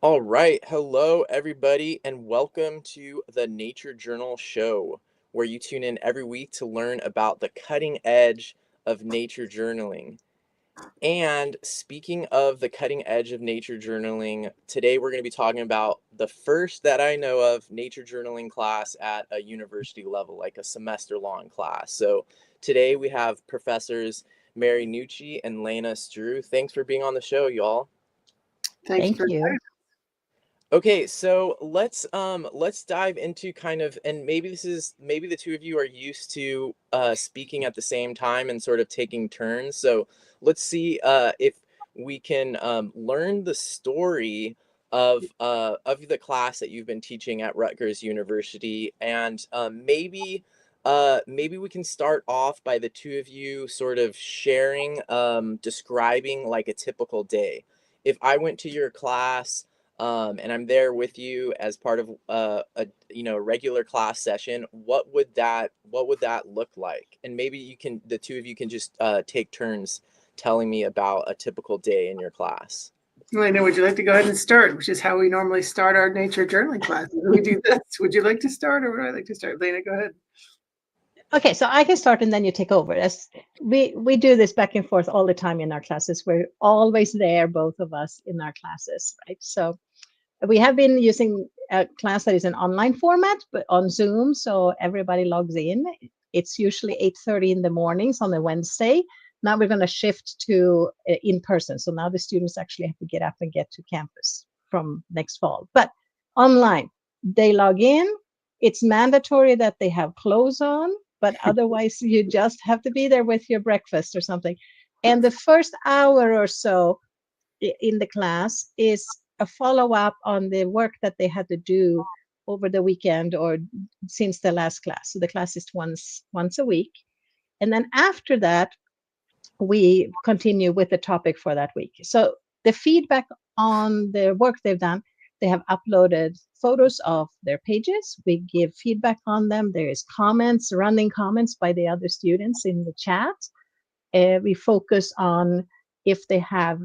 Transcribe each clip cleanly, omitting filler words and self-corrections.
All right. Hello, everybody, and welcome to the Nature Journal Show, where you tune in every week to learn about the cutting edge of nature journaling. And speaking of the cutting edge of nature journaling, today we're going to be talking about the first that I know of nature journaling class at a university level, like a semester long class. So today we have professors Mary Nucci and Lena Struwe. Thanks for being on the show, y'all. Thank you Thank for you. Okay, so let's dive into kind of, and maybe the two of you are used to speaking at the same time and sort of taking turns. So let's see if we can learn the story of the class that you've been teaching at Rutgers University, and maybe we can start off by the two of you sort of sharing, describing like a typical day. If I went to your class, and I'm there with you as part of a regular class session, what would that look like? And maybe the two of you can just take turns telling me about a typical day in your class. Lena, would you like to go ahead and start, which is how we normally start our nature journaling classes? We do this. Would you like to start or would I like to start? Lena, go ahead. Okay, so I can start and then you take over. We do this back and forth all the time in our classes. We're always there, both of us in our classes, right? So we have been using a class that is an online format, but on Zoom, so everybody logs in. It's usually 8:30 in the mornings on a Wednesday. Now we're going to shift to in person. So now the students actually have to get up and get to campus from next fall. But online, they log in. It's mandatory that they have clothes on, but otherwise you just have to be there with your breakfast or something. And the first hour or so in the class is a follow up on the work that they had to do over the weekend or since the last class. So the class is once a week, and then after that we continue with the topic for that week. So the feedback on the work they've done, they have uploaded photos of their pages. We give feedback on them. There is comments, running comments by the other students in the chat. We focus on if they have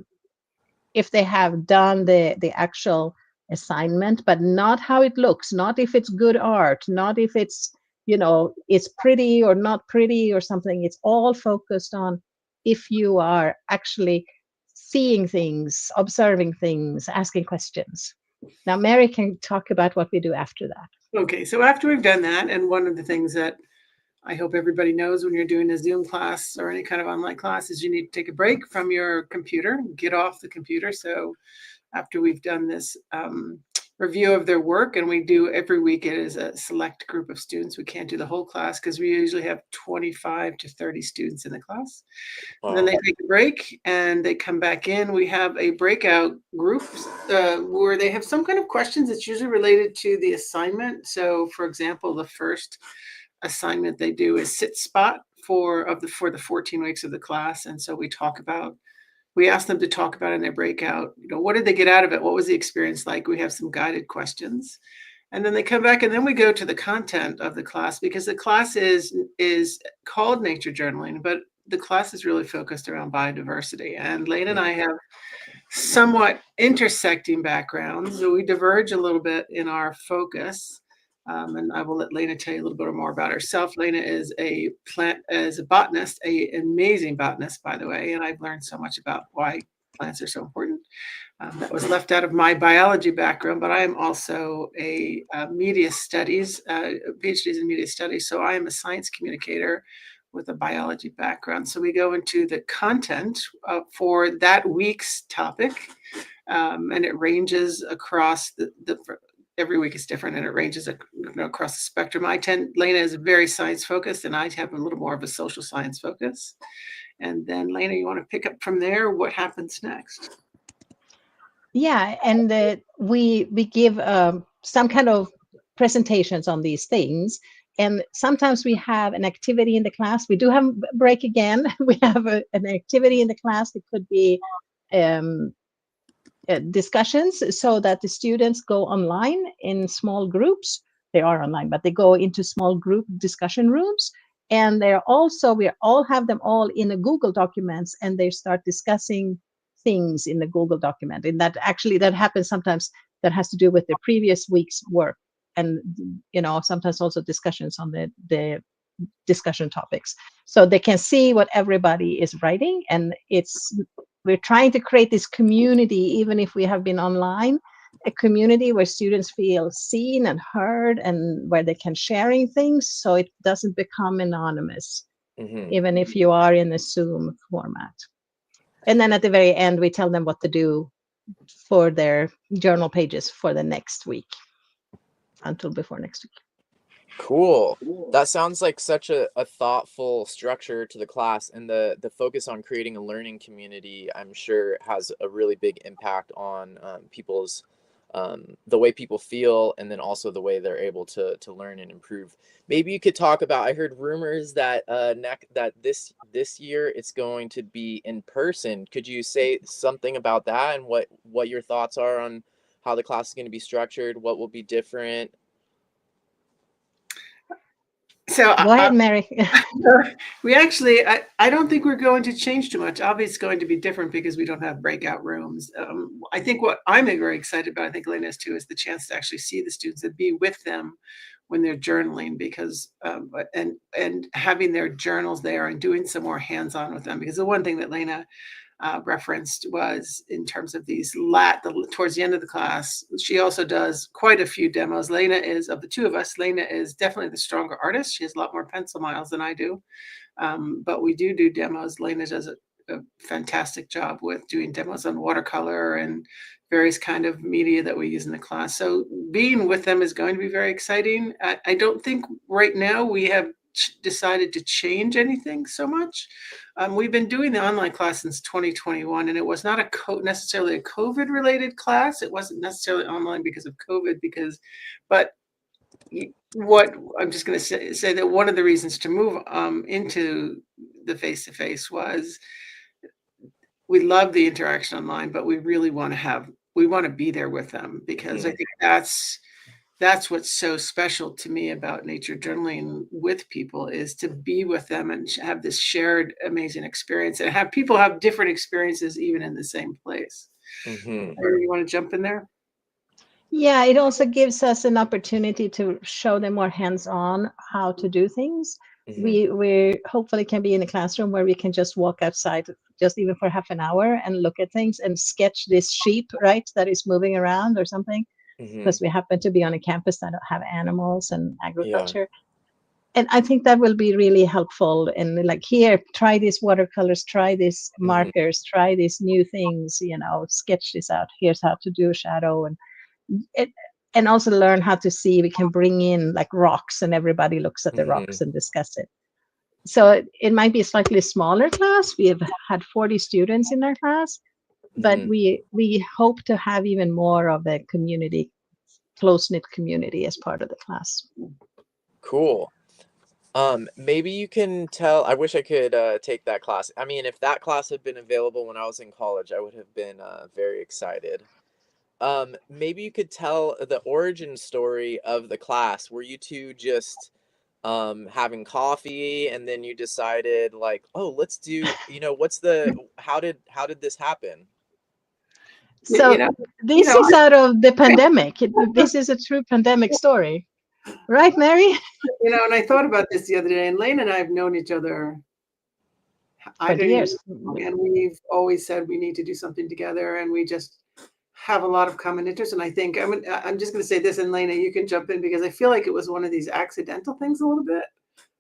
done the actual assignment, but not how it looks, not if it's good art, not if it's pretty or not pretty or something. It's all focused on if you are actually seeing things, observing things, asking questions. Now Mary can talk about what we do after that. Okay, so after we've done that, and one of the things that I hope everybody knows when you're doing a Zoom class or any kind of online class is you need to take a break from your computer, get off the computer. So after we've done this review of their work, and we do every week, it is a select group of students. We can't do the whole class because we usually have 25 to 30 students in the class. And then Wow. they take a break and they come back in. We have a breakout group where they have some kind of questions that's usually related to the assignment. So, for example, the first assignment they do is sit spot for the 14 weeks of the class. And so we ask them to talk about in their breakout, what did they get out of it? What was the experience like? We have some guided questions. And then they come back and then we go to the content of the class because the class is called nature journaling, but the class is really focused around biodiversity. And Lane and I have somewhat intersecting backgrounds. So we diverge a little bit in our focus. And I will let Lena tell you a little bit more about herself. Lena is a botanist, an amazing botanist, by the way. And I've learned so much about why plants are so important. That was left out of my biology background, but I am also a media studies, PhDs in media studies. So I am a science communicator with a biology background. So we go into the content for that week's topic, and it ranges across the every week is different and it ranges across the spectrum. Lena is very science focused and I have a little more of a social science focus. And then Lena, you want to pick up from there? What happens next? Yeah, and we give some kind of presentations on these things, and sometimes we have an activity in the class. We do have a break again. We have an activity in the class. It could be um, discussions, so that the students go online in small groups. They are online, but they go into small group discussion rooms, and we all have them all in a Google documents, and they start discussing things in the Google document, and that actually that happens sometimes, that has to do with the previous week's work, and sometimes also discussions on the discussion topics, so they can see what everybody is writing. And we're trying to create this community, even if we have been online, a community where students feel seen and heard, and where they can sharing things, so it doesn't become anonymous, even if you are in a Zoom format. And then at the very end, we tell them what to do for their journal pages for the next week, until before next week. Cool. That sounds like such a thoughtful structure to the class, and the focus on creating a learning community, I'm sure, has a really big impact on people's the way people feel, and then also the way they're able to learn and improve. Maybe you could talk about, I heard rumors that that this year it's going to be in person. Could you say something about that, and what your thoughts are on how the class is going to be structured, what will be different? So Go ahead, Mary. we actually, I don't think we're going to change too much. Obviously, it's going to be different because we don't have breakout rooms. I think what I'm very excited about, I think Lena is too, is the chance to actually see the students and be with them when they're journaling, because and having their journals there and doing some more hands-on with them. Because the one thing that Lena referenced was in terms of these towards the end of the class, she also does quite a few demos. Lena is, of the two of us, Lena is definitely the stronger artist. She has a lot more pencil miles than I do, but we do demos. Lena does a fantastic job with doing demos on watercolor and various kind of media that we use in the class. So being with them is going to be very exciting. I don't think right now we have decided to change anything so much. We've been doing the online class since 2021, and it was not necessarily a COVID related class. It wasn't necessarily online because of COVID, but what I'm just going to say that one of the reasons to move into the face-to-face was we love the interaction online, but we really want to be there with them, because I think that's what's so special to me about nature journaling with people, is to be with them and have this shared amazing experience, and have people have different experiences even in the same place. You want to jump in there? Yeah, it also gives us an opportunity to show them more hands-on how to do things. We hopefully can be in a classroom where we can just walk outside, just even for half an hour, and look at things and sketch this sheep, right, that is moving around or something. Because we happen to be on a campus that have animals and agriculture. And I think that will be really helpful. And like, here, try these watercolors, try these markers, try these new things, sketch this out. Here's how to do a shadow. And also learn how to see, we can bring in like rocks, and everybody looks at the rocks and discuss it. So it might be a slightly smaller class. We have had 40 students in our class, but we hope to have even more of a community, close-knit community, as part of the class. Cool. Maybe you can tell, I wish I could take that class. I mean, if that class had been available when I was in college, I would have been very excited. Maybe you could tell the origin story of the class. Were you two just having coffee, and then you decided like, oh, let's do, how did this happen? So this is out of the pandemic. This is a true pandemic story, right, Mary? And I thought about this the other day, and Lane and I have known each other 20 years. And we've always said we need to do something together, and we just have a lot of common interests. And I think I'm just going to say this, and Lena, you can jump in, because I feel like it was one of these accidental things a little bit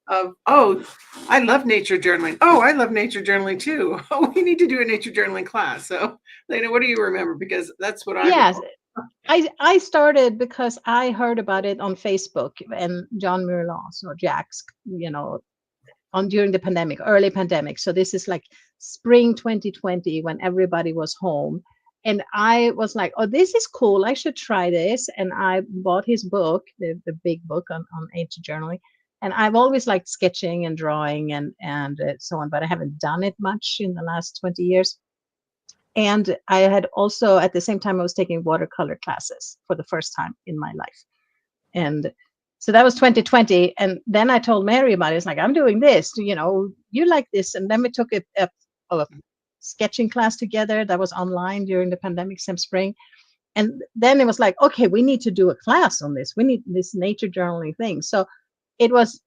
of, oh, I love nature journaling. Oh, I love nature journaling too. Oh, we need to do a nature journaling class. So Lena, what do you remember? Because that's what I Yes. I started because I heard about it on Facebook, and John Merlon's or Jack's, during the pandemic, early pandemic. So this is like spring 2020, when everybody was home. And I was like, oh, this is cool. I should try this. And I bought his book, the big book on nature journaling. And I've always liked sketching and drawing and so on, but I haven't done it much in the last 20 years. And I had also, at the same time, I was taking watercolor classes for the first time in my life. And so that was 2020. And then I told Mary about it. It's like, I'm doing this, you like this. And then we took it up sketching class together that was online during the pandemic same spring. And then it was like, okay, we need to do a class on this. We need this nature journaling thing. So it was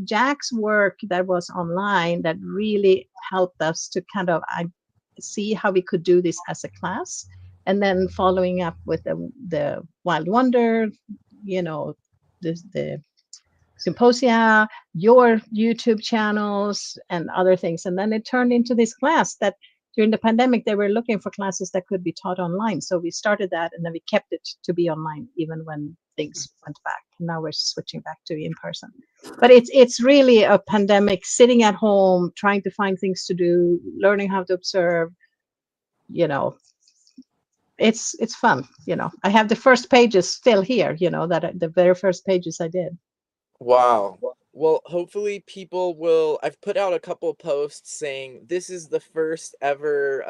Jack's work that was online that really helped us to kind of see how we could do this as a class, and then following up with the Wild Wonder, you know, the symposia, your YouTube channels, and other things. And then it turned into this class that during the pandemic, they were looking for classes that could be taught online. So we started that, and then we kept it to be online even when things went back. Now we're switching back to in person. But it's really a pandemic, sitting at home, trying to find things to do, learning how to observe, you know. It's fun, you know. I have the first pages still here, you know, that the very first pages I did. Wow. Well, hopefully people will. I've put out a couple posts saying this is the first ever,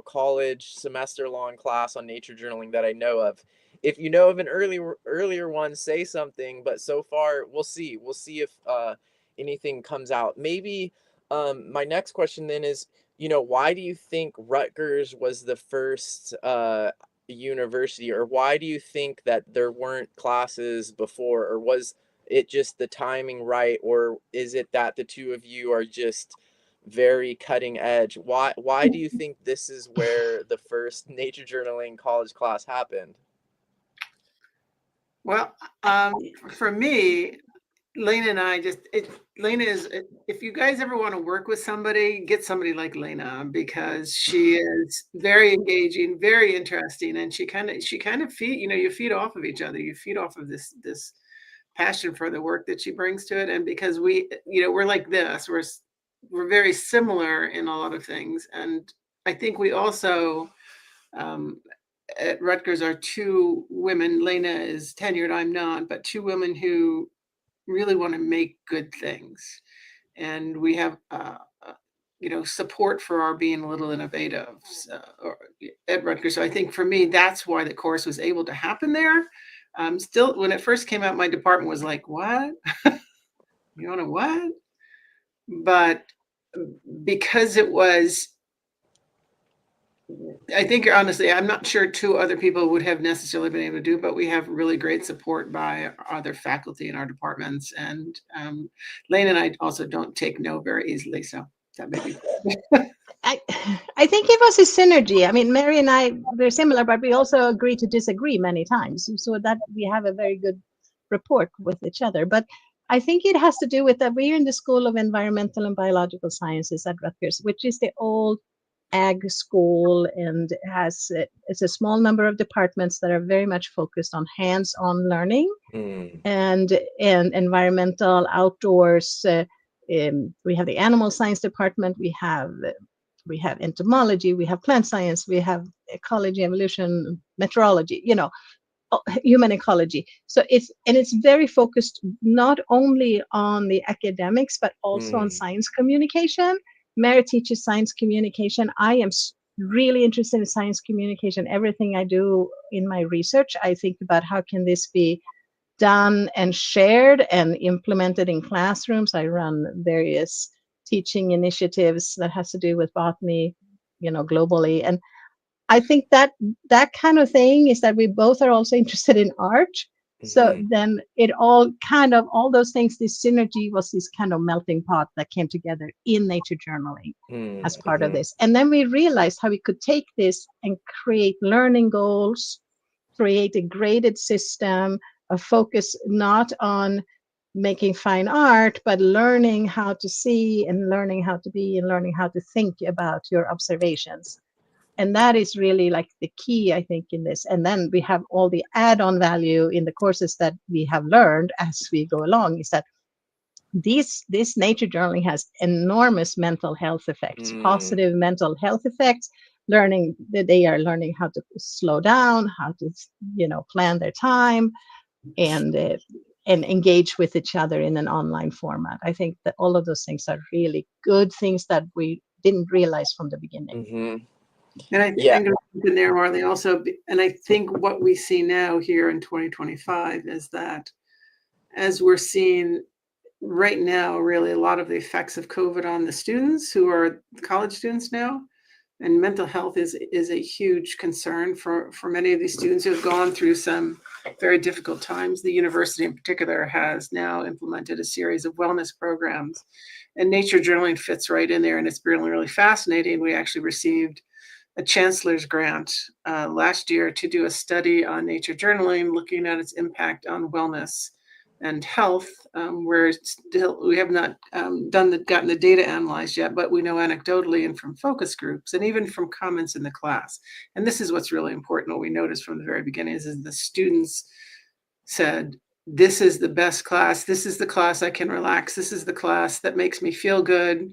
college semester long class on nature journaling that I know of. If you know of an earlier one, say something. But so far, we'll see. We'll see if anything comes out. Maybe my next question then is, why do you think Rutgers was the first university, or why do you think that there weren't classes before, or was it just the timing right, or is it that the two of you are just very cutting edge? Why do you think this is where the first nature journaling college class happened? Well, for me, Lena and I Lena is, if you guys ever want to work with somebody, get somebody like Lena, because she is very engaging, very interesting, and she kind of feed, you feed off of each other. You feed off of this passion for the work that she brings to it. And because we're like this, we're very similar in a lot of things. And I think we also, at Rutgers, are two women. Lena is tenured, I'm not, but two women who really want to make good things. And we have, support for our being a little innovative at Rutgers. So I think for me, that's why the course was able to happen there. Still, when it first came out, my department was like, what? You want to what? But because it was, I think, honestly, I'm not sure two other people would have necessarily been able to do, but we have really great support by other faculty in our departments. And Lane and I also don't take no very easily. So that may be. I think it was a synergy. I mean, Mary and I, we're similar, but we also agree to disagree many times, so that we have a very good rapport with each other. But I think it has to do with that we're in the School of Environmental and Biological Sciences at Rutgers, which is the old ag school, and it's a small number of departments that are very much focused on hands-on learning and environmental outdoors. We have the animal science department, we have entomology, we have plant science, we have ecology, evolution, meteorology, human ecology. So it's very focused not only on the academics, but also on science communication. Mary teaches science communication. I am really interested in science communication. Everything I do in my research, I think about how can this be done and shared and implemented in classrooms. I run various teaching initiatives that has to do with botany, globally. And I think that kind of thing is that we both are also interested in art. So then all those things, this synergy was this kind of melting pot that came together in nature journaling as part of this. And then we realized how we could take this and create learning goals, create a graded system, a focus not on making fine art, but learning how to see and learning how to be and learning how to think about your observations. And that is really like the key, I think, in this. And then we have all the add-on value in the courses that we have learned as we go along, is that this nature journaling has enormous mental health effects, positive mental health effects, learning that they are learning how to slow down, how to, plan their time and engage with each other in an online format. I think that all of those things are really good things that we didn't realize from the beginning. And I'm going to put in there, Marley, also, and I think what we see now here in 2025 is that as we're seeing right now, really a lot of the effects of COVID on the students who are college students now, And mental health is a huge concern for many of these students who have gone through some very difficult times. The university in particular has now implemented a series of wellness programs, and nature journaling fits right in there, and it's really, really fascinating. We actually received a chancellor's grant last year to do a study on nature journaling, looking at its impact on wellness and health, where still we have not gotten the data analyzed yet, but we know anecdotally and from focus groups and even from comments in the class. And this is what's really important. What we noticed from the very beginning is the students said, "This is the best class. This is the class I can relax. This is the class that makes me feel good.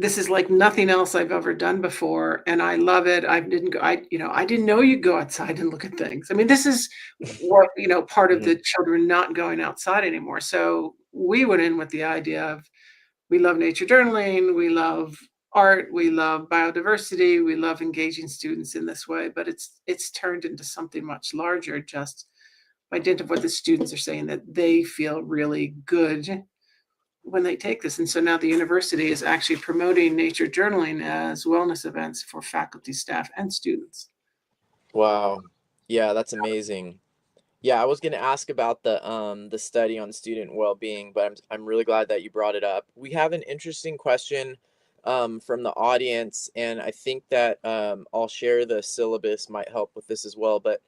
This is like nothing else I've ever done before, and I love it. I didn't know you'd go outside and look at things." I mean, this is what, part of Mhm. the children not going outside anymore. So we went in with the idea of, we love nature journaling, we love art, we love biodiversity, we love engaging students in this way, but it's turned into something much larger, just by dint of what the students are saying, that they feel really good when they take this. And so now the university is actually promoting nature journaling as wellness events for faculty, staff, and students. Wow. Yeah, that's amazing. Yeah, I was going to ask about the study on student well-being, but I'm really glad that you brought it up. We have an interesting question from the audience, and I think that I'll share the syllabus might help with this as well. But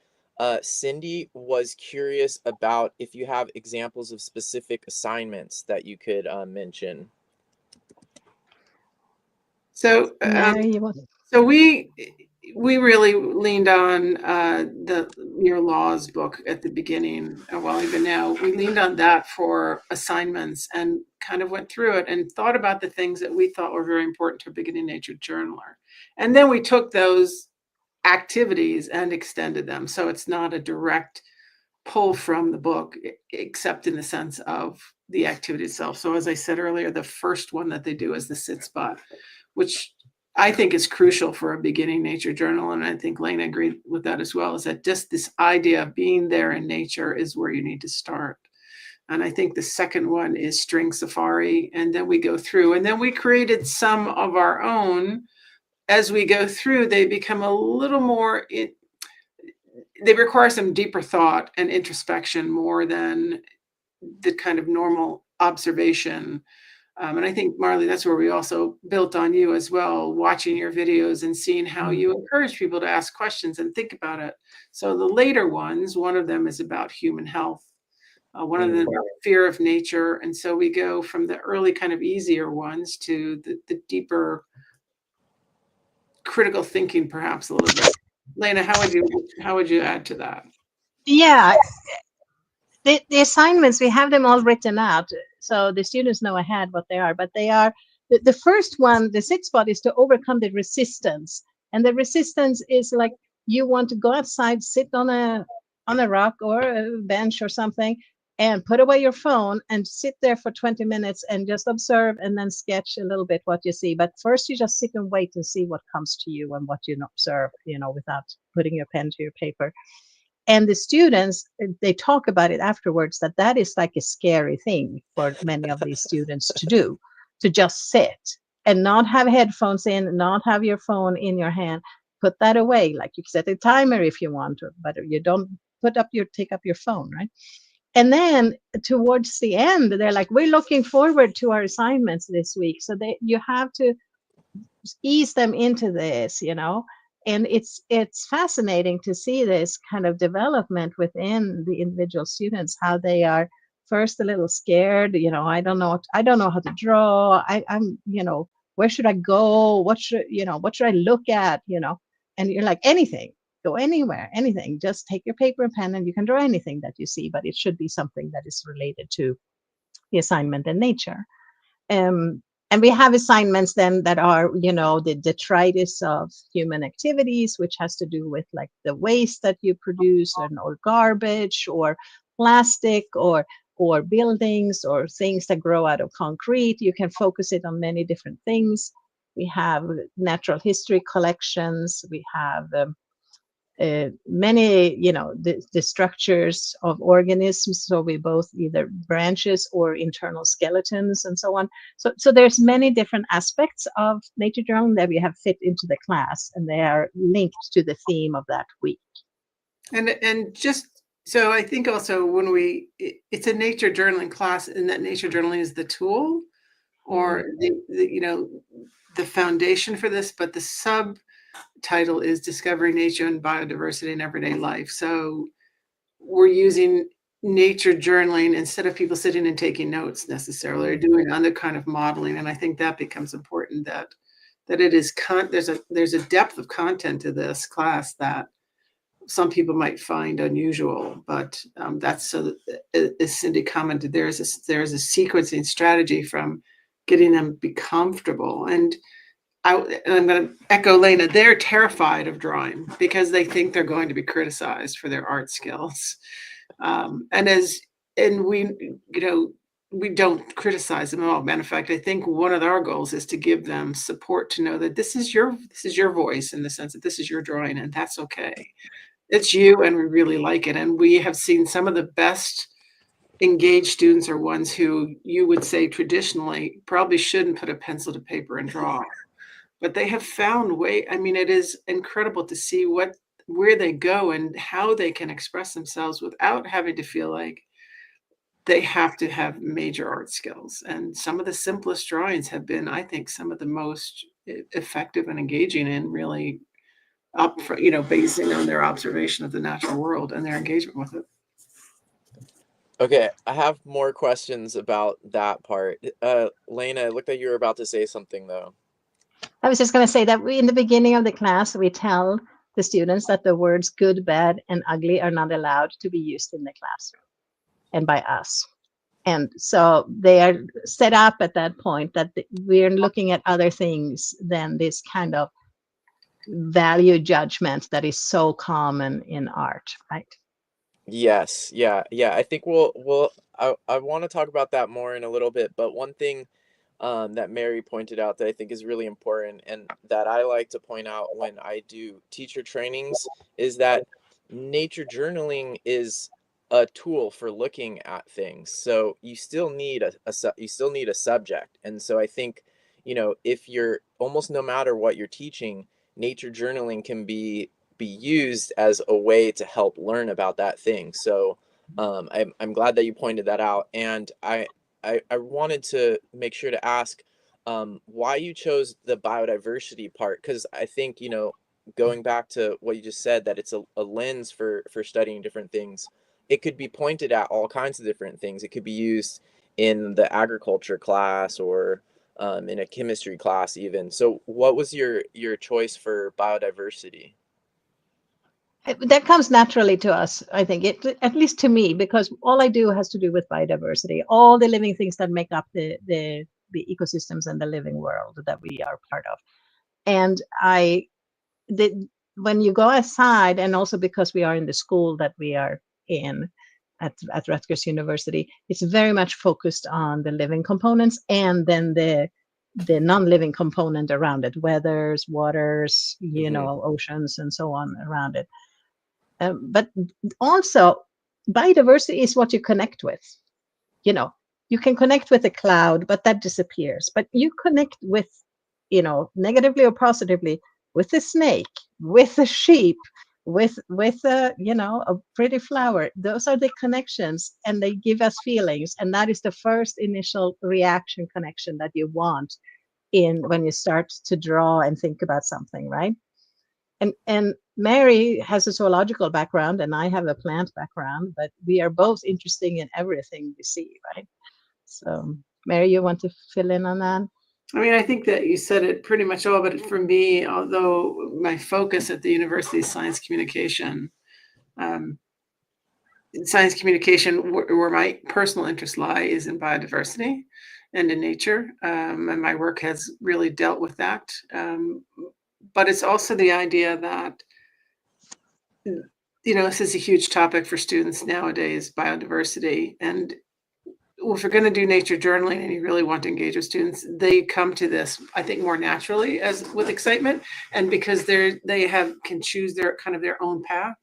Cindy was curious about if you have examples of specific assignments that you could mention. So, Yeah, you want. so we really leaned on the Your Laws book at the beginning. Well, even now, we leaned on that for assignments and kind of went through it and thought about the things that we thought were very important to a beginning nature journaler. And then we took those activities and extended them. So it's not a direct pull from the book, except in the sense of the activity itself. So as I said earlier, the first one that they do is the sit spot, which I think is crucial for a beginning nature journal. And I think Lena agreed with that as well, is that just this idea of being there in nature is where you need to start. And I think the second one is string safari. And then we go through, and then we created some of our own. As we go through, they become a little more, they require some deeper thought and introspection more than the kind of normal observation. And I think, Marley, that's where we also built on you as well, watching your videos and seeing how you encourage people to ask questions and think about it. So the later ones, one of them is about human health. One of them about fear of nature. And so we go from the early kind of easier ones to the deeper critical thinking, perhaps a little bit. Lena, how would you add to that? Yeah, the assignments, we have them all written out so the students know ahead what they are, but they are the first one, the sit spot, is to overcome the resistance. And the resistance is like, you want to go outside, sit on a rock or a bench or something, and put away your phone and sit there for 20 minutes and just observe and then sketch a little bit what you see. But first you just sit and wait and see what comes to you and what you observe, without putting your pen to your paper. And the students, they talk about it afterwards, that is like a scary thing for many of these students to do, to just sit and not have headphones in, not have your phone in your hand. Put that away. Like, you set a timer if you want to, but you don't take up your phone, right? And then towards the end, they're like, we're looking forward to our assignments this week. So you have to ease them into this, and it's fascinating to see this kind of development within the individual students, how they are first a little scared. I don't know how to draw. I'm where should I go? What should I look at? And you're like, anything, go anywhere, anything, just take your paper and pen and you can draw anything that you see, but it should be something that is related to the assignment and nature. um, and we have assignments then that are, the detritus of human activities, which has to do with like the waste that you produce, or garbage, or plastic, or buildings, or things that grow out of concrete. You can focus it on many different things. We have natural history collections. We have many, the structures of organisms. So we both either branches or internal skeletons and so on. So there's many different aspects of nature journaling that we have fit into the class, and they are linked to the theme of that week. And just so I think also when it's a nature journaling class, and that nature journaling is the tool or the foundation for this, but the subtitle is Discovering Nature and Biodiversity in Everyday Life. So we're using nature journaling instead of people sitting and taking notes necessarily, or doing other kind of modeling. And I think that becomes important, that it is there's a depth of content to this class that some people might find unusual, but that's so that, as Cindy commented, there's a sequencing strategy from getting them be comfortable. And I'm going to echo Lena. They're terrified of drawing because they think they're going to be criticized for their art skills. And we don't criticize them at all. Matter of fact, I think one of our goals is to give them support to know that this is your voice, in the sense that this is your drawing, and that's okay. It's you, and we really like it. And we have seen some of the best engaged students are ones who you would say traditionally probably shouldn't put a pencil to paper and draw, but they have found way. I mean, it is incredible to see where they go and how they can express themselves without having to feel like they have to have major art skills. And some of the simplest drawings have been, I think, some of the most effective and engaging, and really basing on their observation of the natural world and their engagement with it. Okay, I have more questions about that part. Lena, it looked like you were about to say something, though. I was just going to say that in the beginning of the class, we tell the students that the words good, bad, and ugly are not allowed to be used in the classroom and by us. And so they are set up at that point that we're looking at other things than this kind of value judgment that is so common in art, right? Yes, yeah. I think I want to talk about that more in a little bit, but one thing that Mary pointed out that I think is really important, and that I like to point out when I do teacher trainings, is that nature journaling is a tool for looking at things. So you still need a subject. And so I think, if you're almost, no matter what you're teaching, nature journaling can be used as a way to help learn about that thing. So I'm glad that you pointed that out. And I wanted to make sure to ask why you chose the biodiversity part, because I think, going back to what you just said, that it's a lens for studying different things. It could be pointed at all kinds of different things. It could be used in the agriculture class, or in a chemistry class even. So what was your choice for biodiversity? That comes naturally to us, I think, at least to me, because all I do has to do with biodiversity, all the living things that make up the ecosystems and the living world that we are part of. And when you go aside, and also because we are in the school that we are in at Rutgers University, it's very much focused on the living components, and then the non-living component around it, weathers, waters, oceans, and so on around it. But also, biodiversity is what you connect with. You can connect with a cloud, but that disappears. But you connect with, negatively or positively, with a snake, with a sheep, with a pretty flower. Those are the connections, and they give us feelings. And that is the first initial reaction connection that you want when you start to draw and think about something, right? And Mary has a zoological background, and I have a plant background, but we are both interested in everything we see, right? So, Mary, you want to fill in on that? I mean, I think that you said it pretty much all, but for me, although my focus at the university is science communication, where my personal interests lie is in biodiversity and in nature, and my work has really dealt with that. But it's also the idea that, this is a huge topic for students nowadays, biodiversity. And if you're going to do nature journaling and you really want to engage with students, they come to this, I think, more naturally as with excitement, and because can choose their kind of their own path.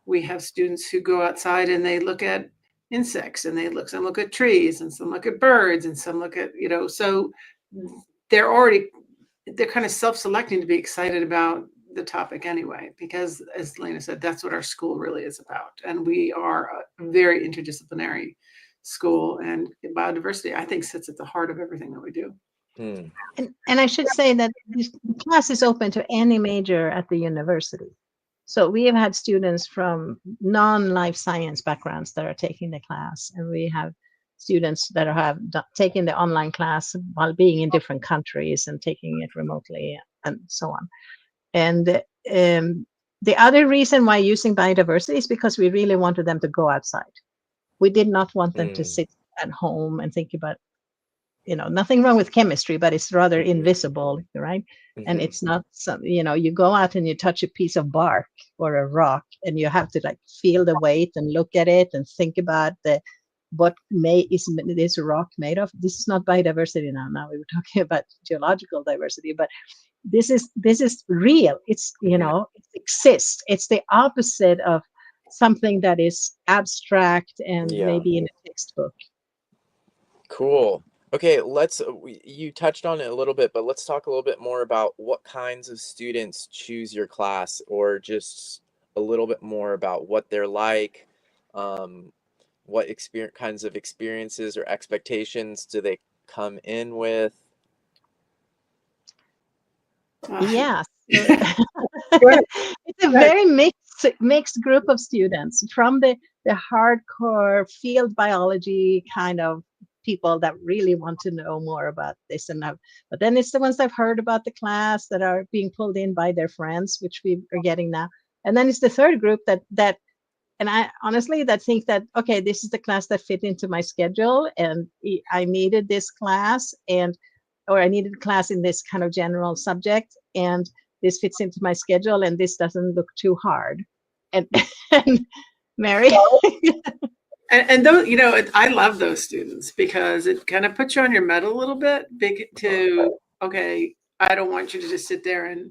We have students who go outside and they look at insects, and some look at trees, and some look at birds, and some look at, so they're kind of self-selecting to be excited about the topic anyway, because as Lena said, that's what our school really is about. And we are a very interdisciplinary school, and biodiversity, I think, sits at the heart of everything that we do. And I should say that this class is open to any major at the university. So we have had students from non-life science backgrounds that are taking the class, and we have students that have taken the online class while being in different countries and taking it remotely and so on. And the other reason why using biodiversity is because we really wanted them to go outside. We did not want them to sit at home and think about, nothing wrong with chemistry, but it's rather invisible, right? And it's not some, you go out and you touch a piece of bark or a rock, and you have to like feel the weight and look at it and think about what is this rock made of. This is not biodiversity now. Now we were talking about geological diversity, but this is real. It's, it exists. It's the opposite of something that is abstract and maybe in a textbook. Cool. Okay, you touched on it a little bit, but let's talk a little bit more about what kinds of students choose your class, or just a little bit more about what they're like. What kinds of experiences or expectations do they come in with? Yeah. It's a very mixed group of students, from the hardcore field biology kind of people that really want to know more about this and that. But then it's the ones that have heard about the class that are being pulled in by their friends, which we are getting now. And then it's the third group that and I honestly think that, okay, this is the class that fit into my schedule, and I needed this class, or I needed a class in this kind of general subject, and this fits into my schedule, and this doesn't look too hard. And Mary. And those, I love those students, because it kind of puts you on your mettle a little bit, okay, I don't want you to just sit there and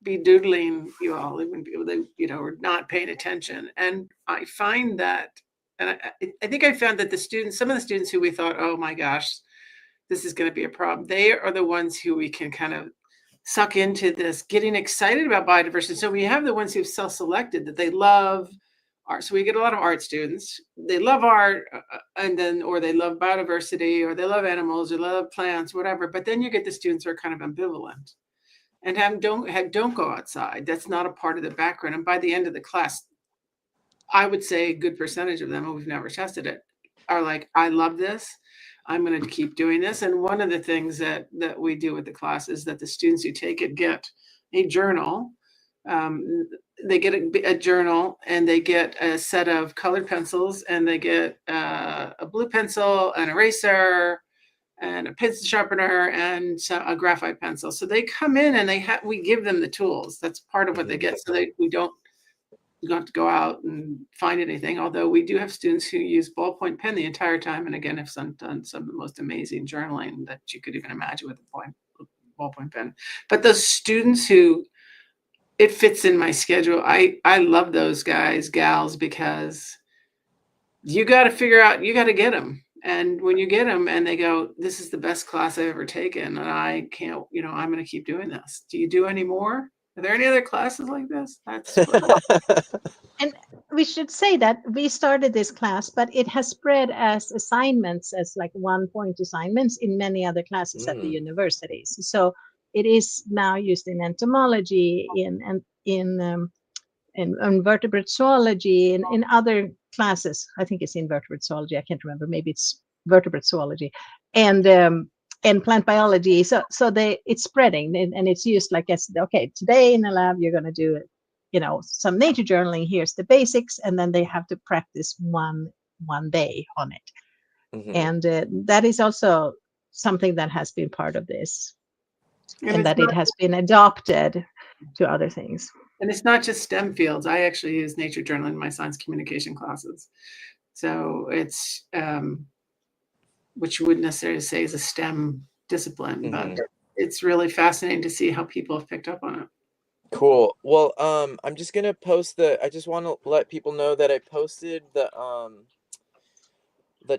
be doodling, you all, even people that, are not paying attention. And I find that, and I think I found that some of the students who we thought, oh my gosh, this is going to be a problem, they are the ones who we can kind of suck into this, getting excited about biodiversity. So we have the ones who've self-selected that they love art. So we get a lot of art students. They love art, or they love biodiversity, or they love animals, or love plants, whatever. But then you get the students who are kind of ambivalent and don't go outside. That's not a part of the background. And by the end of the class, I would say a good percentage of them, and we've never tested it, are like, I love this. I'm going to keep doing this. And one of the things that we do with the class is that the students who take it get a journal. They get a journal, and they get a set of colored pencils, and they get a blue pencil, an eraser, and a pencil sharpener, and a graphite pencil. So they come in, and we give them the tools. That's part of what they get. So we don't have to go out and find anything. Although we do have students who use ballpoint pen the entire time, and again, have done some of the most amazing journaling that you could even imagine with a ballpoint pen. But those students who it fits in my schedule, I love those guys, gals, because you got to figure out, you got to get them. And when you get them and they go, this is the best class I've ever taken, and I can't, I'm going to keep doing this. Do you do any more? Are there any other classes like this? That's And we should say that we started this class, but it has spread as assignments, as like 1-point assignments in many other classes at the universities. So it is now used in entomology, in invertebrate zoology, in other classes. I think it's invertebrate zoology. I can't remember. Maybe it's vertebrate zoology, and plant biology. So it's spreading, and it's used like as, okay, today in the lab you're going to do some nature journaling. Here's the basics, and then they have to practice one day on it. And that is also something that has been part of this, and that it has been adopted to other things. And it's not just STEM fields. I actually use nature journaling in my science communication classes. So it's which you wouldn't necessarily say is a STEM discipline, but it's really fascinating to see how people have picked up on it. Cool. Well, I'm just gonna post I just want to let people know that I posted the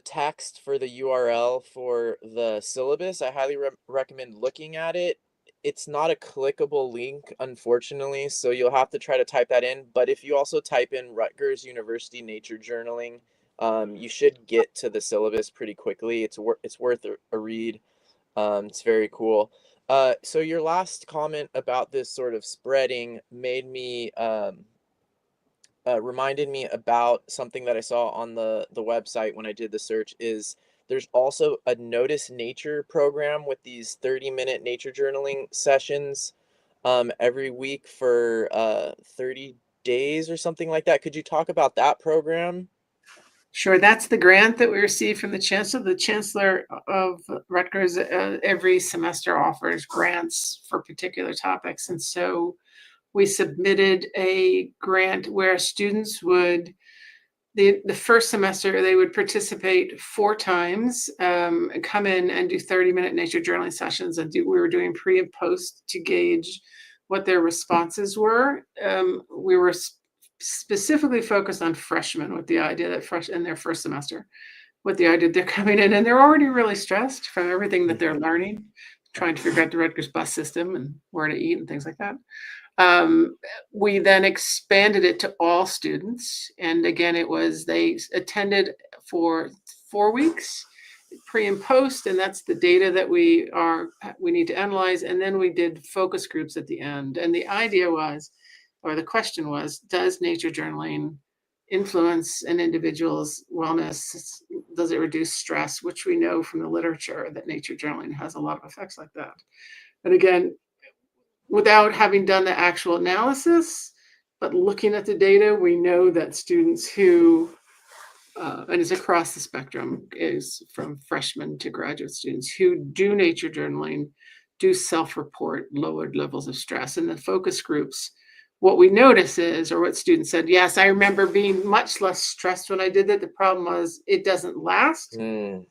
text for the URL for the syllabus. I highly recommend looking at it. It's not a clickable link, unfortunately, so you'll have to try to type that in. But if you also type in Rutgers University Nature Journaling, you should get to the syllabus pretty quickly. It's worth a read. It's very cool. So your last comment about this sort of spreading made me reminded me about something that I saw on the website when I did the search. Is there's also a Notice Nature program with these 30-minute nature journaling sessions every week for 30 days or something like that. Could you talk about that program? Sure, that's the grant that we received from the chancellor. The chancellor of Rutgers every semester offers grants for particular topics. And so we submitted a grant where students would, the first semester, they would participate 4 times, come in and do 30-minute nature journaling sessions. And we were doing pre and post to gauge what their responses were. We were specifically focused on freshmen with the idea that in their first semester, with the idea they're coming in and they're already really stressed from everything that they're learning, trying to figure out the Rutgers bus system and where to eat and things like that. We then expanded it to all students. And again, they attended for 4 weeks, pre and post, and that's the data that we need to analyze. And then we did focus groups at the end. And the idea was, or the question was, does nature journaling influence an individual's wellness? Does it reduce stress? Which we know from the literature that nature journaling has a lot of effects like that. But again, without having done the actual analysis, but looking at the data, we know that students who, and it's across the spectrum, is from freshmen to graduate students who do nature journaling, do self-report lowered levels of stress. In the focus groups, what we notice is, or what students said, yes, I remember being much less stressed when I did that. The problem was it doesn't last. So,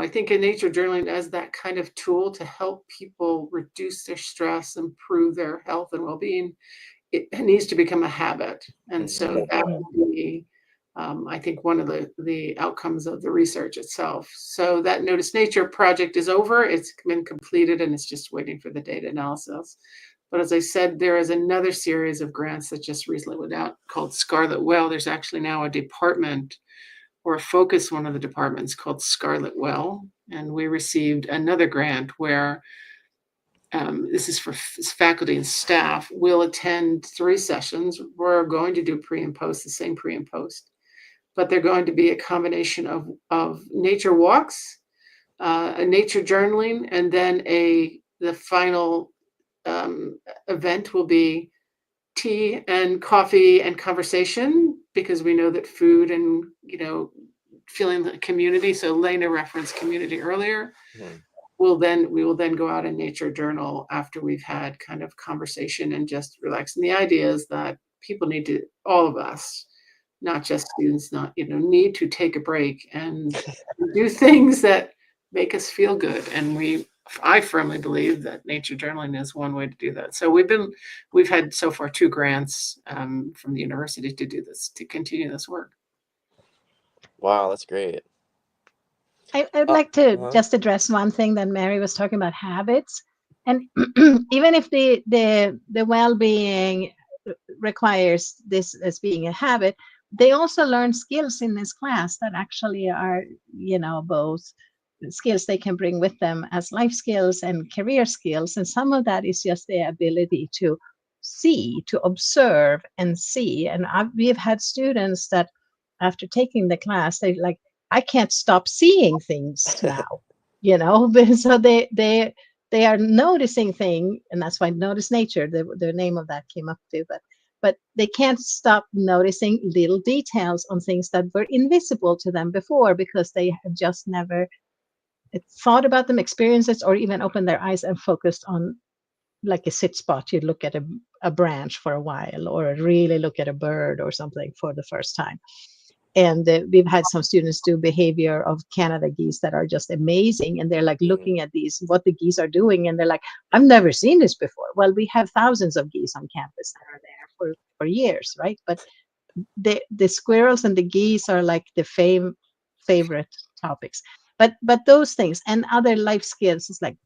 I think in nature journaling as that kind of tool to help people reduce their stress, improve their health and well-being, it needs to become a habit. And so that would be, I think, one of the outcomes of the research itself. So that Notice Nature project is over. It's been completed and it's just waiting for the data analysis. But as I said, there is another series of grants that just recently went out called Scarlet Well. There's actually now a department or one of the departments called Scarlet Well. And we received another grant where this is for faculty and staff. We'll attend 3 sessions. We're going to do pre and post, the same pre and post. But they're going to be a combination of nature walks, a nature journaling, and then the final event will be tea and coffee and conversation, because we know that food and feeling the community. So Lena referenced community earlier. We will then go out and nature journal after we've had kind of conversation and just relax. And the idea is that people all of us, not just students, need to take a break and do things that make us feel good. And I firmly believe that nature journaling is one way to do that. So we've had so far 2 grants from the university to do this, to continue this work. Wow, that's great. I'd like to just address one thing that Mary was talking about, habits. And even if the well-being requires this as being a habit, they also learn skills in this class that actually are, both skills they can bring with them as life skills and career skills. And some of that is just the ability to see, to observe and see. And we've had students that after taking the class, they like, I can't stop seeing things now, so they are noticing things, and that's why Notice Nature, the name of that came up too, but they can't stop noticing little details on things that were invisible to them before, because they have just never thought about them, experienced it, or even opened their eyes and focused on, like a sit spot. You look at a branch for a while, or really look at a bird or something for the first time. And we've had some students do behavior of Canada geese that are just amazing. And they're like looking at these, what the geese are doing. And they're like, I've never seen this before. Well, we have thousands of geese on campus that are there for years, right? But the squirrels and the geese are like the favorite topics. But those things and other life skills is like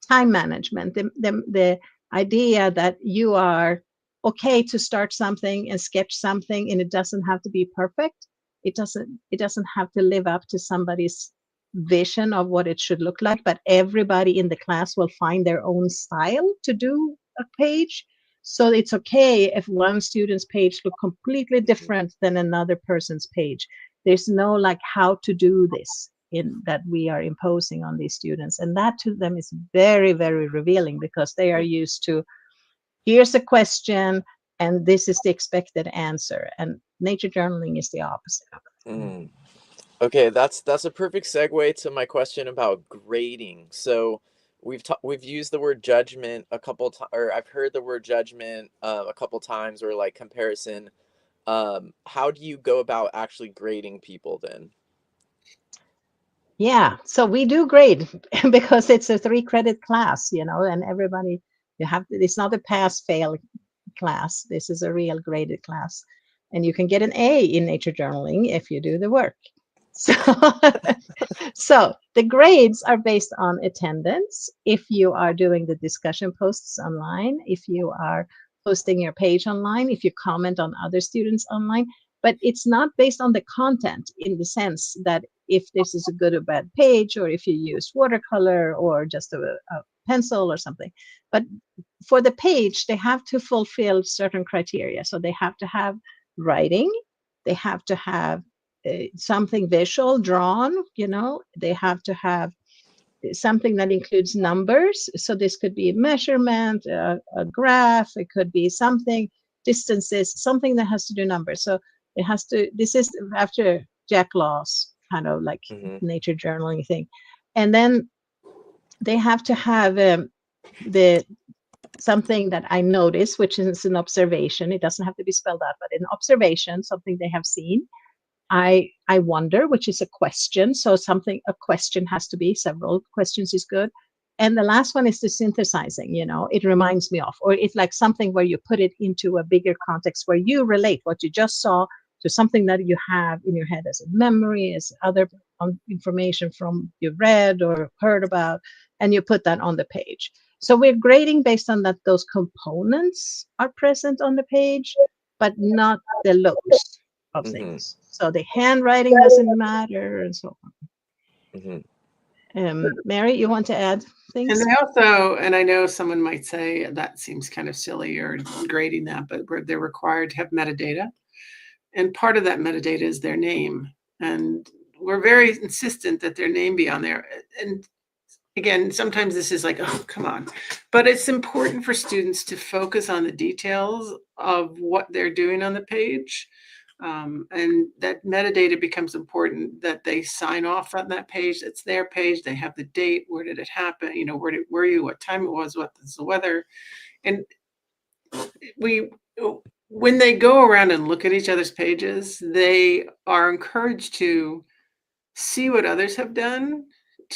time management, the idea that you are okay to start something and sketch something, and it doesn't have to be perfect. It doesn't have to live up to somebody's vision of what it should look like, but everybody in the class will find their own style to do a page. So it's okay if one student's page look completely different than another person's page. There's no like how to do this in that we are imposing on these students, and that to them is very, very revealing, because they are used to, here's a question and this is the expected answer, and nature journaling is the opposite of it. Mm. Okay, that's a perfect segue to my question about grading. So we've used the word judgment a couple times, or I've heard the word judgment a couple times, or like comparison. How do you go about actually grading people then? Yeah, so we do grade because it's a 3 credit class, and everybody, it's not a pass fail class. This is a real graded class, and you can get an A in nature journaling if you do the work. So, so the grades are based on attendance. If you are doing the discussion posts online, if you are posting your page online, if you comment on other students online, but it's not based on the content in the sense that if this is a good or bad page, or if you use watercolor or just a pencil or something. But for the page, they have to fulfill certain criteria. So they have to have writing, they have to have something visual drawn, they have to have something that includes numbers. So this could be a measurement, a graph, it could be something, distances, something that has to do numbers. So it has to, this is after Jack Law's kind of like nature journaling thing. And then they have to have the something that I notice, which is an observation. It doesn't have to be spelled out, but an observation, something they have seen. I wonder, which is a question. So a question has to be, several questions is good. And the last one is the synthesizing, it reminds me of, or it's like something where you put it into a bigger context where you relate what you just saw to something that you have in your head as a memory, as other information from you read or heard about, and you put that on the page. So we're grading based on that those components are present on the page, but not the looks of things. So the handwriting doesn't matter, and so on. Mary, you want to add things? And they also, and I know someone might say that seems kind of silly or grading that, but they're required to have metadata. And part of that metadata is their name. And we're very insistent that their name be on there. And again, sometimes this is like, oh, come on. But it's important for students to focus on the details of what they're doing on the page. And that metadata becomes important, that they sign off on that page. It's their page. They have the date. Where did it happen? Where were you? What time it was? What is the weather? And when they go around and look at each other's pages, they are encouraged to see what others have done,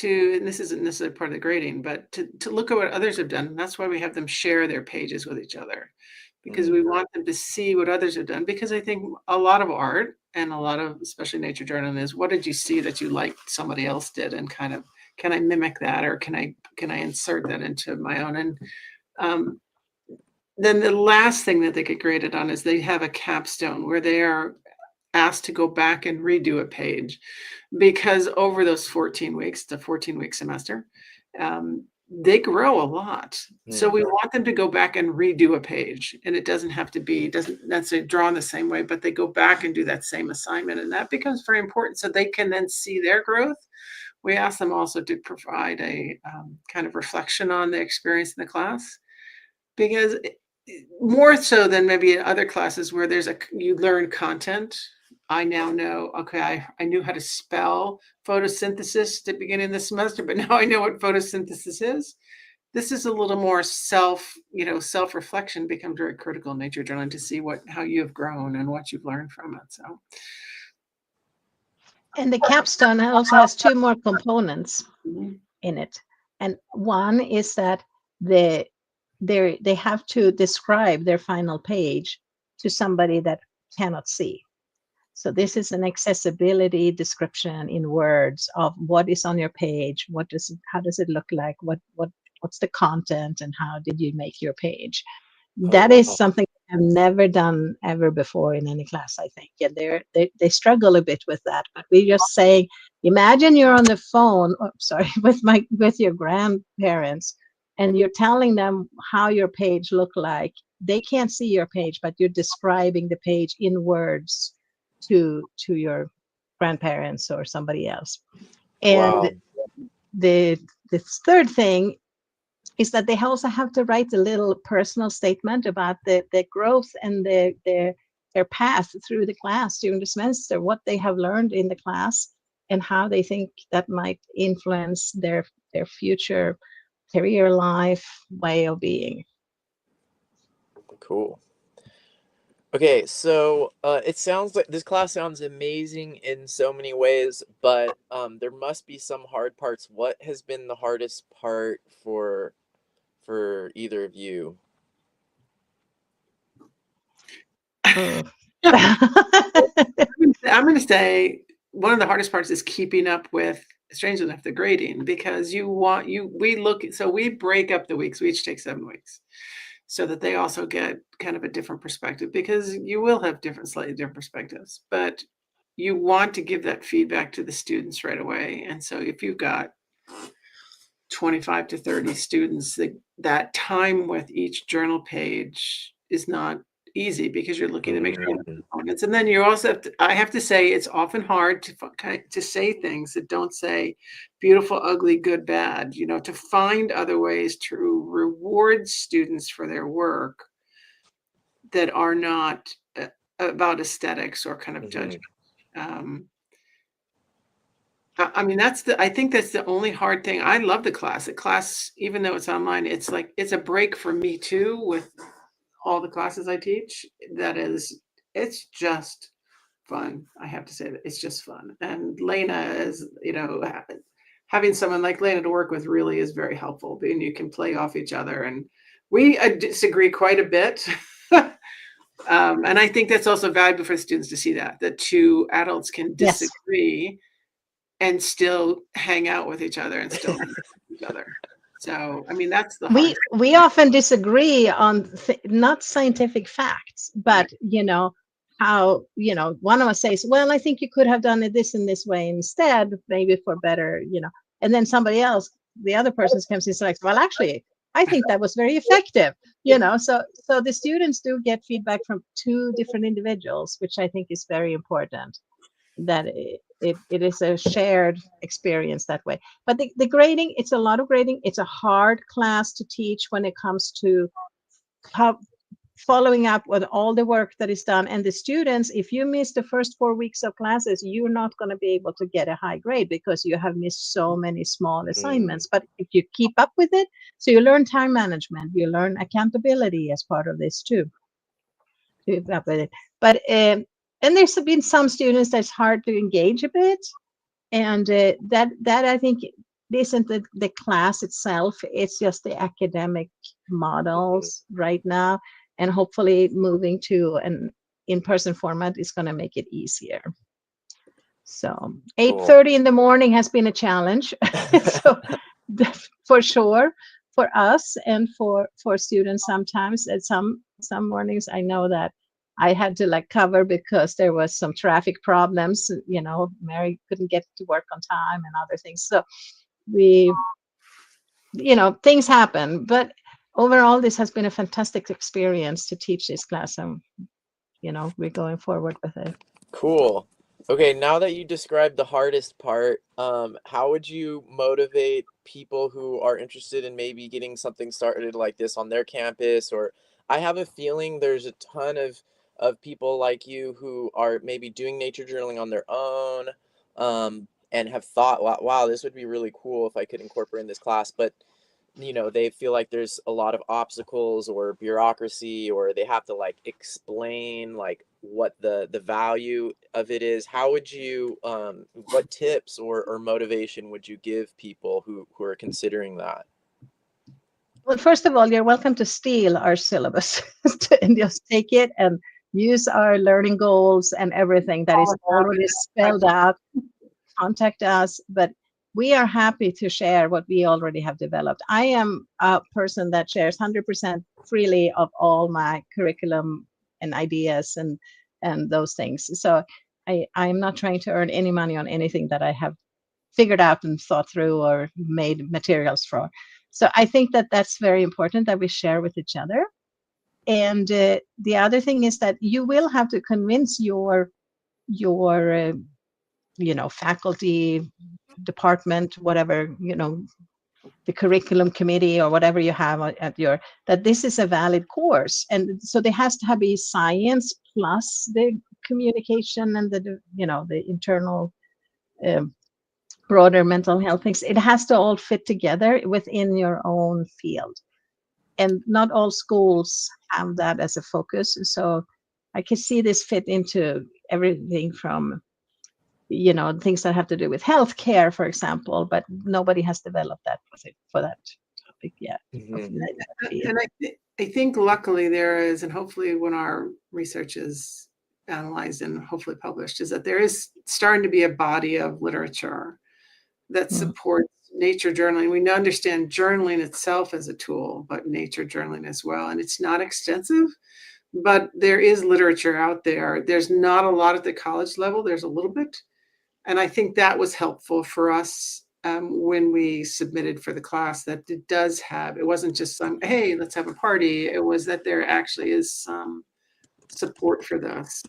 and this isn't necessarily part of the grading, but to look at what others have done. And that's why we have them share their pages with each other, because we want them to see what others have done. Because I think a lot of art and a lot of, especially nature journaling, is what did you see that you liked somebody else did, and kind of, can I mimic that, or can I insert that into my own? And then the last thing that they get graded on is they have a capstone where they are asked to go back and redo a page, because over those 14 weeks, the 14-week semester, they grow a lot. So we want them to go back and redo a page, and it doesn't have to be, doesn't necessarily draw in the same way, but they go back and do that same assignment, and that becomes very important so they can then see their growth. We ask them also to provide a kind of reflection on the experience in the class, because more so than maybe in other classes where you learn content. I now know, okay, I knew how to spell photosynthesis at the beginning of the semester, but now I know what photosynthesis is. This is a little more self-reflection becomes very critical in nature journaling, to see how you have grown and what you've learned from it. So And the capstone also has two more components Mhm. in it. And one is that they they have to describe their final page to somebody that cannot see. So this is an accessibility description in words of what is on your page, what does it, how does it look like, what's the content, and how did you make your page. Oh, That is wow. something I've never done ever before in any class, I think. And they struggle a bit with that. But we just say, imagine you're on the phone, oh, sorry, with your grandparents, and you're telling them how your page look like. They can't see your page, but you're describing the page in words to your grandparents or somebody else. And Wow. the the third thing is that they also have to write a little personal statement about the growth and their path through the class during the semester, what they have learned in the class, and how they think that might influence their future career life way of being. Cool. Okay, so it sounds like this class sounds amazing in so many ways, but there must be some hard parts. What has been the hardest part for either of you? Mm. I'm going to say one of the hardest parts is keeping up with, strangely enough, the grading, because we break up the weeks. We each take 7 weeks so that they also get kind of a different perspective, because you will have slightly different perspectives, but you want to give that feedback to the students right away. And so if you've got 25 to 30 students, that time with each journal page is not easy, because you're looking to make sure the Mhm. components. And then you also I have to say, it's often hard to say things that don't say beautiful, ugly, good, bad, to find other ways to reward students for their work that are not about aesthetics or kind of judgment. Mhm. Um, I mean, I think that's the only hard thing. I love the class. The class, even though it's online, it's like, it's a break for me too, with all the classes I teach. It's just fun. I have to say that it's just fun. And Lena is, having someone like Lena to work with really is very helpful, and you can play off each other. And we disagree quite a bit. And I think that's also valuable for the students to see that the two adults can Yes. disagree and still hang out with each other and still understand each other. So, I mean, that's the hard We often disagree on not scientific facts, thing. but how one of us says, well, I think you could have done it this and this way instead, maybe for better, and then somebody else, the other person comes and says, well, actually, I think that was very effective. So the students do get feedback from two different individuals, which I think is very important, that it is a shared experience that way. But the grading, it's a lot of grading. It's a hard class to teach when it comes to how following up with all the work that is done. And the students, if you miss the first 4 weeks of classes, you're not going to be able to get a high grade, because you have missed so many small Mm. assignments. But if you keep up with it, so you learn time management, you learn accountability as part of this too. Keep up with it. But and there's been some students that's hard to engage a bit, and that I think isn't the class itself, it's just the academic Mhm. models right now, and hopefully moving to an in-person format is going to make it easier. So Cool. 8:30 in the morning has been a challenge. So for sure, for us and for students sometimes. At some mornings I know that I had to like cover because there was some traffic problems. Mary couldn't get to work on time and other things. So we, things happen. But overall, this has been a fantastic experience to teach this class, and we're going forward with it. Cool. Okay, now that you described the hardest part, how would you motivate people who are interested in maybe getting something started like this on their campus? Or I have a feeling there's a ton of people like you who are maybe doing nature journaling on their own, and have thought, wow, this would be really cool if I could incorporate in this class. But you know, they feel like there's a lot of obstacles or bureaucracy, or they have to like explain like what the value of it is. How would you what tips or motivation would you give people who are considering that? Well, first of all, you're welcome to steal our syllabus and just take it and use our learning goals and everything that is already spelled out. Contact us, but we are happy to share what we already have developed. I am a person that shares 100% freely of all my curriculum and ideas and those things. So I'm not trying to earn any money on anything that I have figured out and thought through or made materials for. So I think that that's very important that we share with each other. And the other thing is that you will have to convince your faculty department, whatever, the curriculum committee or whatever you have at your, that this is a valid course. And so there has to be science plus the communication and the internal broader mental health things. It has to all fit together within your own field. And not all schools have that as a focus. So I can see this fit into everything from things that have to do with healthcare, for example, but nobody has developed that for that topic yet. Mm-hmm. And I think luckily there is, and hopefully when our research is analyzed and hopefully published, is that there is starting to be a body of literature that supports nature journaling. We understand journaling itself as a tool, but nature journaling as well. And it's not extensive, but there is literature out there. There's not a lot at the college level. There's a little bit. And I think that was helpful for us when we submitted for the class, that it wasn't just some, hey, let's have a party. It was that there actually is some support for this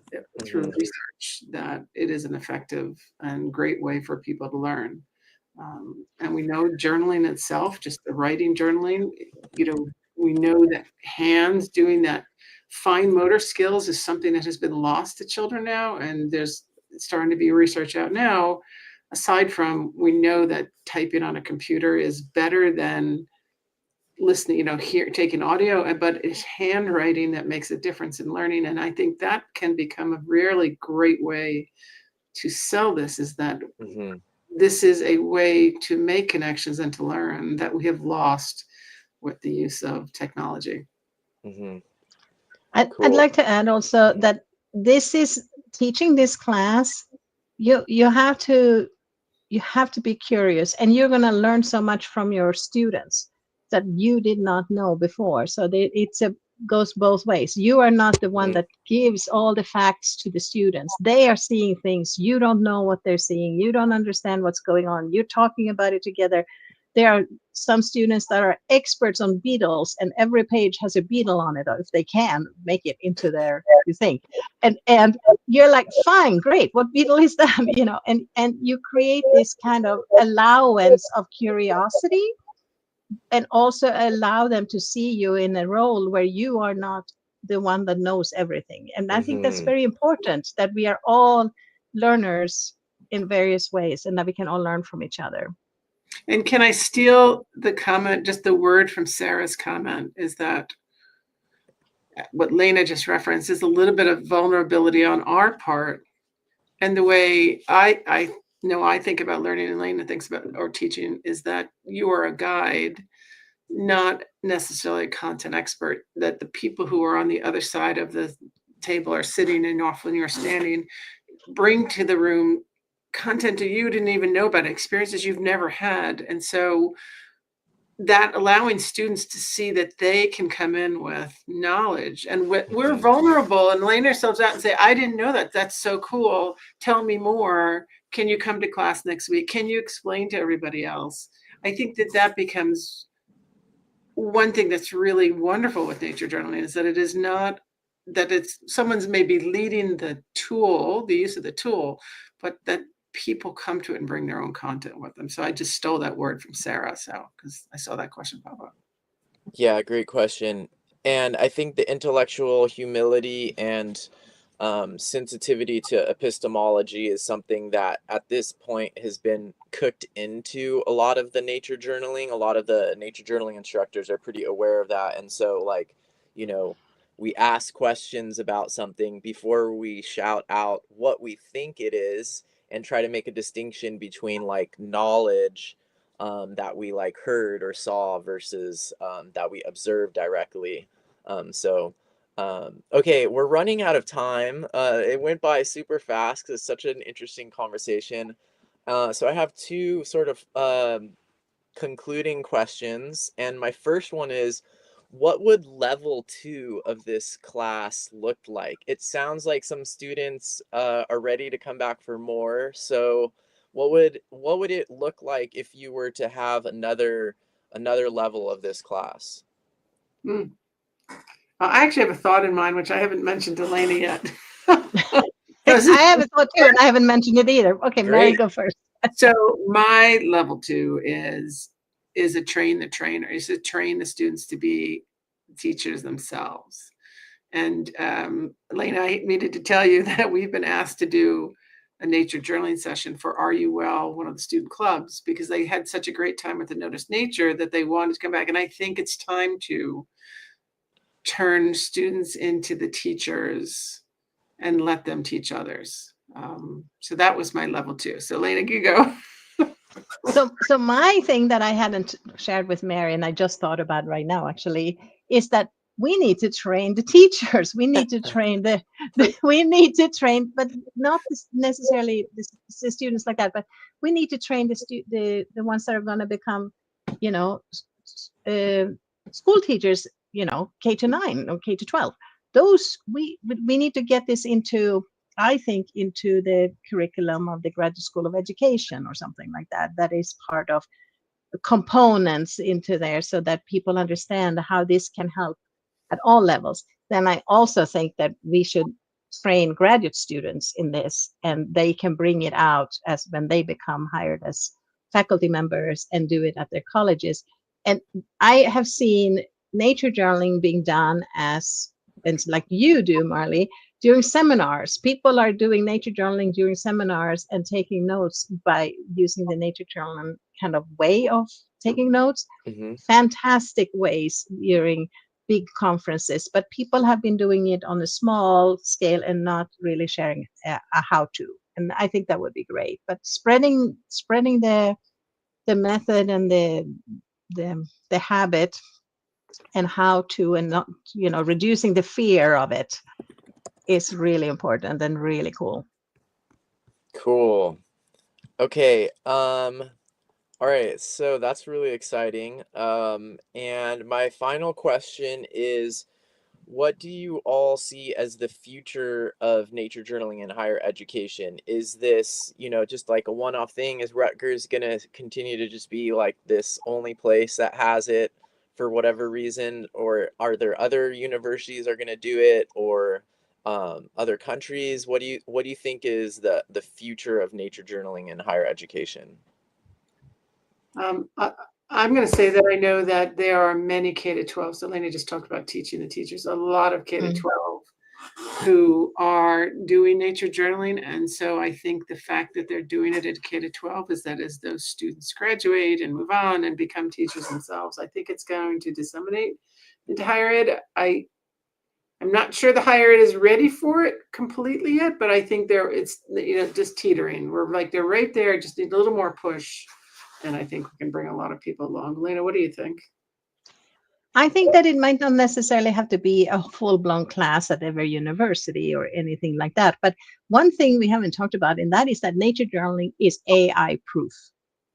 through research, that it is an effective and great way for people to learn. And we know journaling itself, just the writing journaling, we know that hands doing that fine motor skills is something that has been lost to children now. And there's starting to be research out now, aside from, we know that typing on a computer is better than listening, taking audio, but it's handwriting that makes a difference in learning. And I think that can become a really great way to sell this, is that this is a way to make connections and to learn that we have lost with the use of technology. Mm-hmm. I'd like to add also that this is teaching this class. You have to be curious, and you're going to learn so much from your students that you did not know before. So goes both ways. You are not the one that gives all the facts to the students. They are seeing things. You don't know what they're seeing. You don't understand what's going on. You're talking about it together. There are some students that are experts on beetles, and every page has a beetle on it, or if they can make it into their thing. And you're like, fine, great. What beetle is that? And you create this kind of allowance of curiosity, and also allow them to see you in a role where you are not the one that knows everything. And I think that's very important, that we are all learners in various ways, and that we can all learn from each other. And can I steal the comment, just the word from Sarah's comment, is that what Lena just referenced is a little bit of vulnerability on our part. And the way I think about learning, and Lena thinks about, or teaching, is that you are a guide, not necessarily a content expert, that the people who are on the other side of the table are sitting, and often you're standing, bring to the room content that you didn't even know about, experiences you've never had. And so that allowing students to see that they can come in with knowledge, and we're vulnerable and laying ourselves out and say, I didn't know that. That's so cool. Tell me more. Can you come to class next week? Can you explain to everybody else? I think that becomes one thing that's really wonderful with nature journaling, is that it is not that it's someone's maybe leading the use of the tool, but that people come to it and bring their own content with them. So I just stole that word from Sarah, because I saw that question pop up. Yeah, great question. And I think the intellectual humility and sensitivity to epistemology is something that at this point has been cooked into a lot of the nature journaling. A lot of the nature journaling instructors are pretty aware of that. And so, like, you know, we ask questions about something before we shout out what we think it is and try to make a distinction between like knowledge that we like heard or saw versus that we observed directly. So okay, we're running out of time. It went by super fast because it's such an interesting conversation. So I have two sort of concluding questions, and my first one is, what would level 2 of this class look like? It sounds like some students are ready to come back for more. So what would it look like if you were to have another level of this class? Hmm. I actually have a thought in mind, which I haven't mentioned to Lena yet. I have a thought too, and I haven't mentioned it either. Okay, Mary, Great. go first. So my level 2 is a train the trainer, is to train the students to be teachers themselves. And Lena, I needed to tell you that we've been asked to do a nature journaling session for Are You Well, one of the student clubs, because they had such a great time with the Notice Nature that they wanted to come back. And I think it's time to turn students into the teachers and let them teach others. So that was my level 2. So Lena, you go. So my thing that I hadn't shared with Mary, and I just thought about right now actually, is that we need to train the teachers. We need to train we need to train, but not necessarily the students like that, but we need to train the ones that are going to become, you know, school teachers, K-9 or K-12. Those we need to get this into, I think, into the curriculum of the Graduate School of Education or something like that. That is part of components into there so that people understand how this can help at all levels. Then I also think that we should train graduate students in this, and they can bring it out as when they become hired as faculty members and do it at their colleges. And I have seen nature journaling being done as, and like you do, Marley, during seminars. People are doing nature journaling during seminars and taking notes by using the nature journaling kind of way of taking notes. Mm-hmm. Fantastic ways during big conferences, but people have been doing it on a small scale and not really sharing a how to. And I think that would be great. But spreading the method and the habit and how to, and not, reducing the fear of it is really important and really cool. Cool. Okay. All right, so that's really exciting. And my final question is, what do you all see as the future of nature journaling in higher education? Is this, just like a one-off thing? Is Rutgers gonna continue to just be like this only place that has it for whatever reason? Or are there other universities are gonna do it, or other countries? What do you think is the future of nature journaling in higher education? I'm going to say that I know that there are many K-12. So Lena just talked about teaching the teachers. A lot of K-12 who are doing nature journaling. And so I think the fact that they're doing it at K-12 is that as those students graduate and move on and become teachers themselves, I think it's going to disseminate into higher ed. I'm not sure the higher ed is ready for it completely yet, but I think it's just teetering. They're right there, just need a little more push. And I think we can bring a lot of people along. Lena, what do you think? I think that it might not necessarily have to be a full-blown class at every university or anything like that. But one thing we haven't talked about, and that is that nature journaling is AI proof.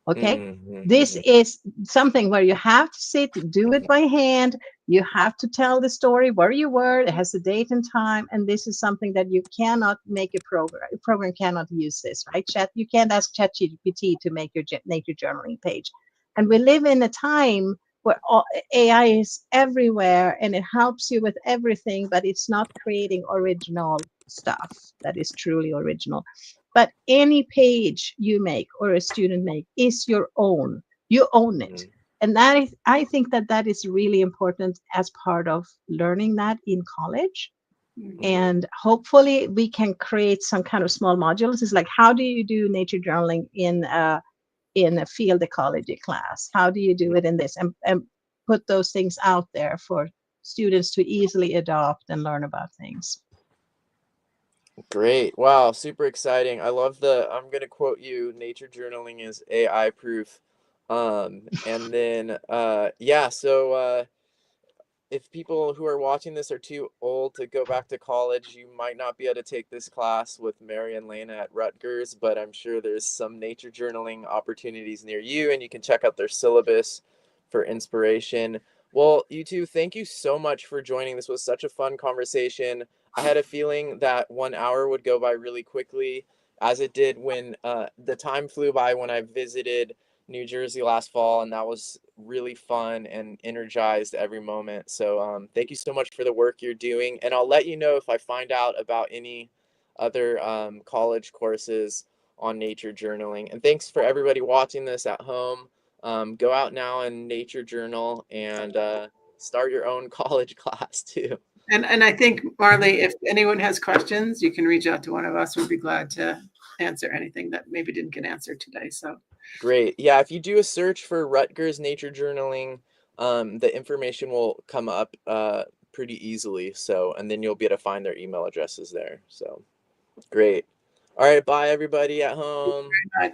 Okay. Mm-hmm. This is something where you have to sit, do it by hand. You have to tell the story where you were. It has a date and time. And this is something that you cannot make a program. A program cannot use this, right? You can't ask ChatGPT to make your nature journaling page. And we live in a time where AI is everywhere and it helps you with everything, but it's not creating original stuff that is truly original. But any page you make or a student make is your own. You own it. And I think that is really important as part of learning that in college. And hopefully we can create some kind of small modules. It's like, how do you do nature journaling in a field ecology class? How do you do it in this? And put those things out there for students to easily adopt and learn about things. Great. Wow, super exciting. I love I'm going to quote you, nature journaling is AI proof. And then, yeah, so if people who are watching this are too old to go back to college, you might not be able to take this class with Mary and Lena at Rutgers, but I'm sure there's some nature journaling opportunities near you, and you can check out their syllabus for inspiration. Well, you two, thank you so much for joining. This was such a fun conversation. I had a feeling that 1 hour would go by really quickly, as it did when the time flew by when I visited New Jersey last fall, and that was really fun and energized every moment. So thank you so much for the work you're doing, and I'll let you know if I find out about any other college courses on nature journaling. And thanks for everybody watching this at home. Go out now and nature journal and start your own college class too. And I think, Marley, if anyone has questions, you can reach out to one of us. We'd be glad to answer anything that maybe didn't get answered today. So Great. Yeah, if you do a search for Rutgers nature journaling, the information will come up pretty easily. So, and then you'll be able to find their email addresses there. So, great. All right, bye everybody at home. very much.